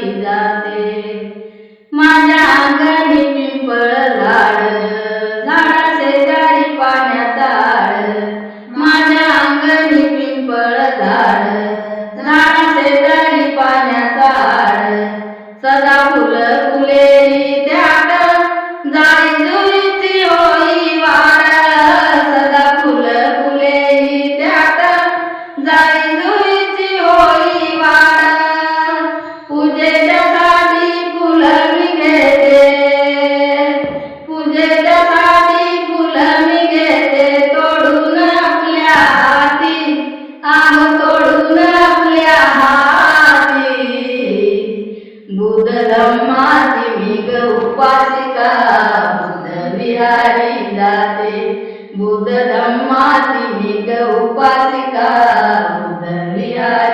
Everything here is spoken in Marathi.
विहारी जाते. माझ्या अंगणी पिंपळ झाड, झाडा शेजारी पाण्याचा आळ. माझ्या अंगणी पिंपळ झाड, झाडा शेजारी पाण्याचा आळ. सदा फुलं फुलेली त्यात, जाई जुईची होई वाढ. सदा फुलं फुलेली त्यात, जाई जुईची होई वाढ. पूजेच्या साठी फुलं मी घेते, पूजेच्या साठी फुलं मी घेते. तोडून आपल्या हाती, तोडून आपल्या हाती. बुद्ध धम्माची मी ग उपासिका, बुद्ध विहारी जाते. बुद्ध धम्माची मी ग उपासिका, बुद्ध विहारी